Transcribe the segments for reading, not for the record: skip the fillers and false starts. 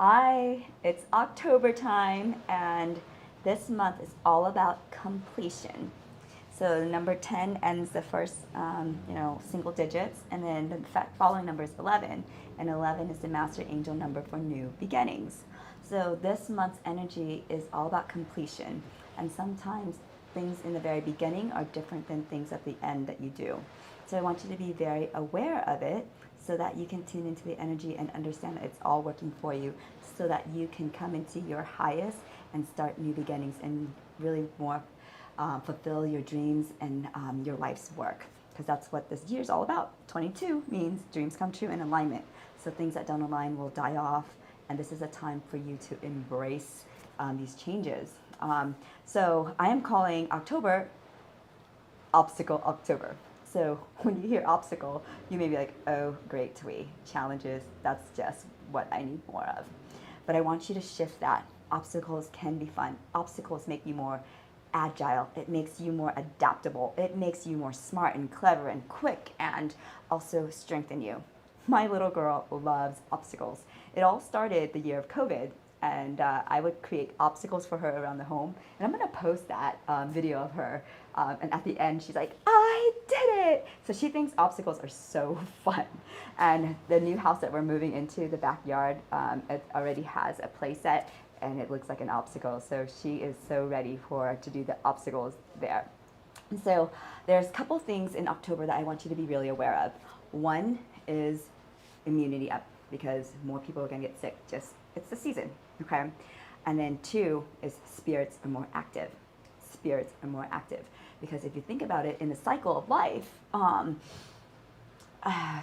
Hi, it's October time, and this month is all about completion. So number 10 ends the first, single digits, and then the following number is 11, and 11 is the master angel number for new beginnings. So this month's energy is all about completion, and sometimes things in the very beginning are different than things at the end that you do. So I want you to be very aware of it so that you can tune into the energy and understand that it's all working for you so that you can come into your highest and start new beginnings and really more fulfill your dreams and your life's work, because that's what this year is all about. 22 means dreams come true in alignment. So things that don't align will die off, and this is a time for you to embrace these changes. So I am calling October Obstacle October. So when you hear obstacle, you may be like, oh, great, twee, challenges, that's just what I need more of. But I want you to shift that. Obstacles can be fun. Obstacles make you more agile. It makes you more adaptable. It makes you more smart and clever and quick, and also strengthen you. My little girl loves obstacles. It all started the year of COVID, and I would create obstacles for her around the home. And I'm going to post that video of her. And at the end, she's like, I did it! So she thinks obstacles are so fun. And the new house that we're moving into, the backyard, it already has a play set, and it looks like an obstacle. So she is so ready to do the obstacles there. And so there's a couple things in October that I want you to be really aware of. One is immunity up, because more people are going to get sick. It's the season, okay? And then two is spirits are more active. Spirits are more active, because if you think about it, in the cycle of life,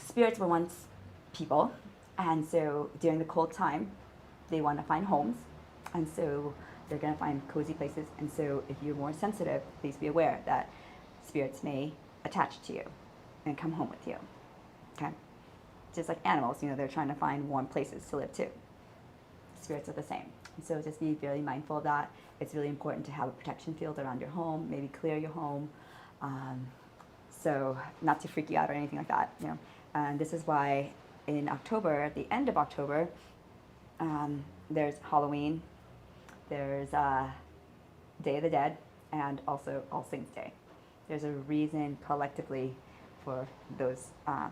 spirits were once people, and so during the cold time, they want to find homes, and so they're going to find cozy places. And so if you're more sensitive, please be aware that spirits may attach to you and come home with you, okay? Just like animals, they're trying to find warm places to live too. Spirits are the same. And so just be very mindful of that. It's really important to have a protection field around your home, maybe clear your home, so not to freak you out or anything like that. And this is why in October, at the end of October, there's Halloween, there's Day of the Dead, and also All Saints Day. There's a reason collectively for those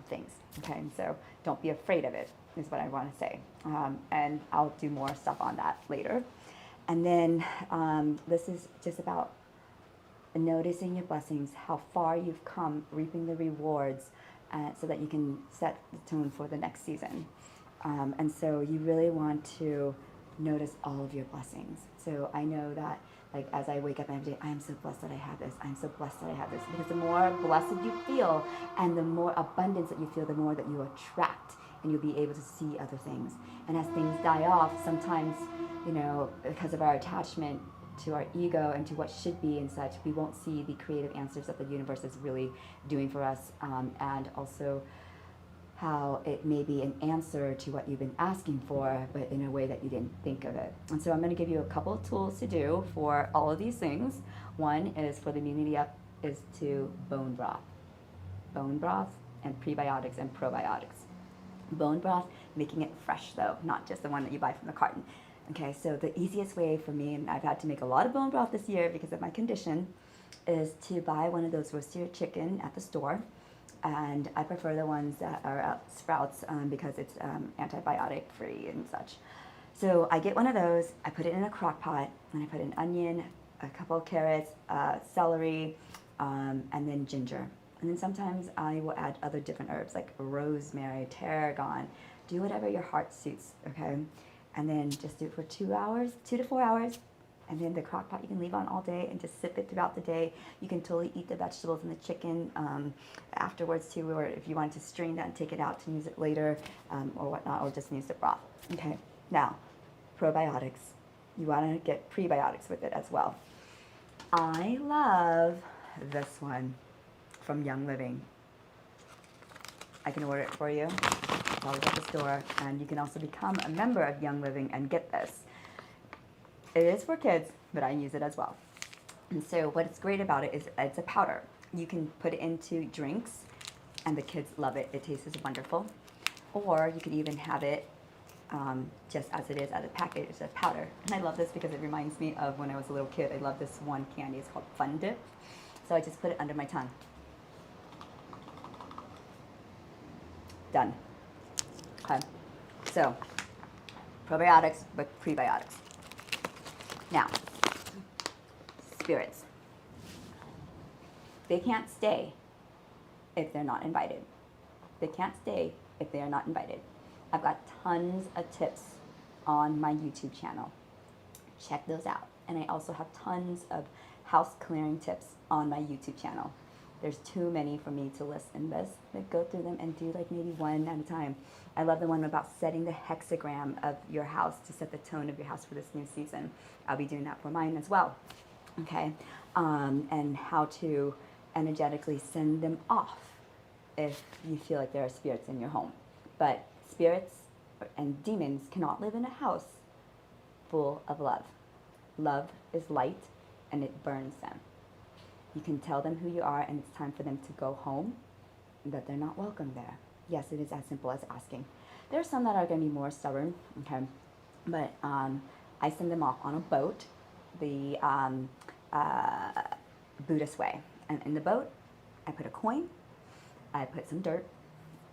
things, okay? And so don't be afraid of it, is what I want to say. And I'll do more stuff on that later. And then this is just about noticing your blessings, how far you've come, reaping the rewards, so that you can set the tone for the next season. And so you really want to notice all of your blessings. So I know that, like, as I wake up every day, I am so blessed that I have this. I'm so blessed that I have this. Because the more blessed you feel and the more abundance that you feel, the more that you attract, and you'll be able to see other things. And as things die off, sometimes, because of our attachment to our ego and to what should be and such, we won't see the creative answers that the universe is really doing for us, and also how it may be an answer to what you've been asking for, but in a way that you didn't think of it. And so I'm going to give you a couple of tools to do for all of these things. One is for the immunity up is to bone broth. Bone broth and prebiotics and probiotics. Bone broth, making it fresh though, not just the one that you buy from the carton. Okay, so the easiest way for me, and I've had to make a lot of bone broth this year because of my condition, is to buy one of those roasted chicken at the store. And I prefer the ones that are at Sprouts because it's antibiotic free and such. So I get one of those, I put it in a crock pot, and I put an onion, a couple of carrots, celery, and then ginger. And then sometimes I will add other different herbs like rosemary, tarragon. Do whatever your heart suits, okay? And then just do it for 2 hours, 2 to 4 hours. And then the crock pot you can leave on all day and just sip it throughout the day. You can totally eat the vegetables and the chicken afterwards too, or if you wanted to strain that and take it out to use it later, or whatnot, or just use the broth. Okay, now, probiotics. You want to get prebiotics with it as well. I love this one from Young Living. I can order it for you. It's always at the store. And you can also become a member of Young Living and get this. It is for kids, but I use it as well. And so what's great about it is it's a powder. You can put it into drinks, and the kids love it. It tastes wonderful. Or you could even have it just as it is as a package, it's a powder. And I love this because it reminds me of when I was a little kid. I love this one candy. It's called Fun Dip. So I just put it under my tongue. Done. Okay. So, probiotics with prebiotics. Now, spirits. They can't stay if they're not invited. They can't stay if they are not invited. I've got tons of tips on my YouTube channel. Check those out. And I also have tons of house clearing tips on my YouTube channel. There's too many for me to list in this, but go through them and do like maybe one at a time. I love the one about setting the hexagram of your house to set the tone of your house for this new season. I'll be doing that for mine as well. Okay, and how to energetically send them off if you feel like there are spirits in your home. But spirits and demons cannot live in a house full of love. Love is light and it burns them. You can tell them who you are and it's time for them to go home, that they're not welcome there. Yes, it is as simple as asking. There are some that are going to be more stubborn, okay? But I send them off on a boat, the Buddhist way. And in the boat, I put a coin, I put some dirt,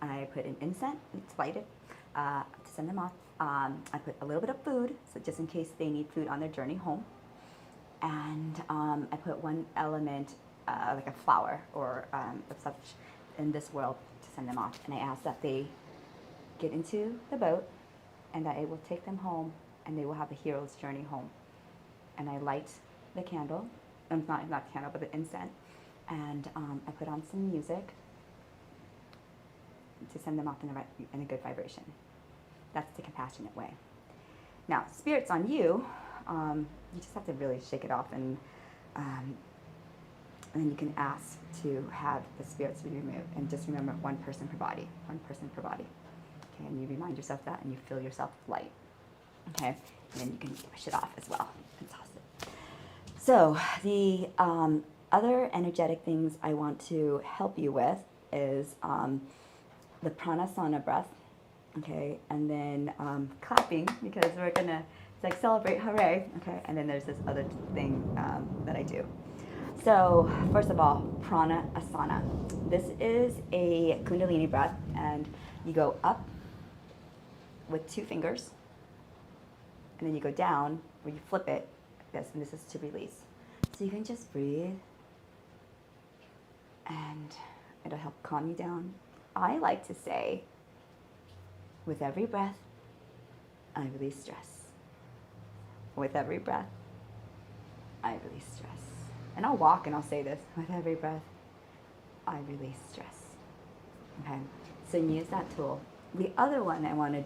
I put an incense, it's lighted, to send them off. I put a little bit of food, so just in case they need food on their journey home. And I put one element, like a flower or of such in this world to send them off. And I ask that they get into the boat and that it will take them home and they will have a hero's journey home. And I light the candle, not the candle, but the incense. And I put on some music to send them off in a good vibration. That's the compassionate way. Now, spirits on you, you just have to really shake it off, and then you can ask to have the spirits be removed. And just remember, one person per body, one person per body. Okay, and you remind yourself that, and you feel yourself light. Okay, and then you can push it off as well and toss it. So the other energetic things I want to help you with is the pranasana breath. Okay, and then clapping, because we're gonna like celebrate, hooray. Okay, and then there's this other thing that I do. So first of all, pranasana. This is a kundalini breath, and you go up with 2 fingers, and then you go down where you flip it. This, and this is to release. So you can just breathe, and it'll help calm you down. I like to say, with every breath, I release stress. With every breath, I release stress. And I'll walk and I'll say this, with every breath, I release stress. Okay, so use that tool. The other one I want to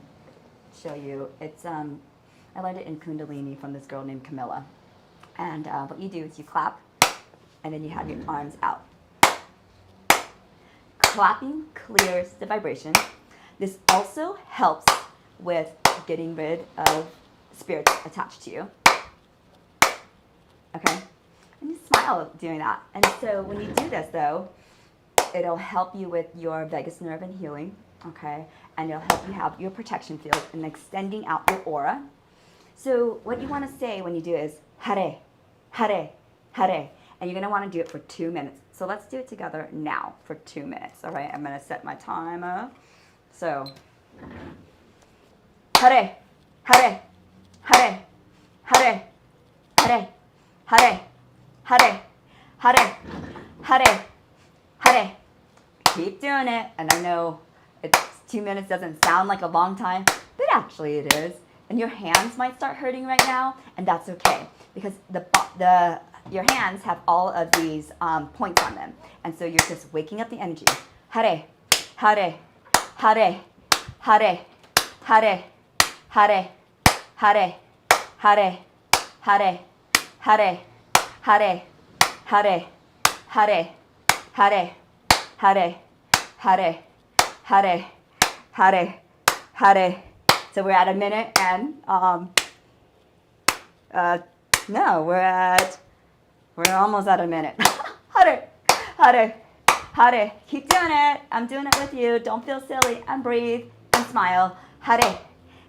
show you, it's, I learned it in Kundalini from this girl named Camilla. And what you do is you clap, and then you have your arms out. Clapping clears the vibration. This also helps with getting rid of spirits attached to you. Okay? And you smile doing that. And so when you do this, though, it'll help you with your vagus nerve and healing. Okay? And it'll help you have your protection field and extending out your aura. So what you want to say when you do is, Hare, Hare, Hare. And you're going to want to do it for 2 minutes. So let's do it together now for 2 minutes. All right? I'm going to set my timer. So, Hare, Hare, Hare, Hare, Hare, Hare, Hare, Hare, Hare, Hare. Keep doing it. And I know it's 2 minutes doesn't sound like a long time, but actually it is. And your hands might start hurting right now, and that's okay, because your hands have all of these points on them. And so you're just waking up the energy. Hare, Hare, Hare, Hare, Hare, Hare, Hare, Hare, Hare, Hare, Hare, Hare, Hare, Hare, Hare, Hare, Hare, Hare, Hare. So we're at a minute, and no, we're almost at a minute. Hare, Hare, Hare. Keep doing it. I'm doing it with you. Don't feel silly, and breathe and smile. Hare,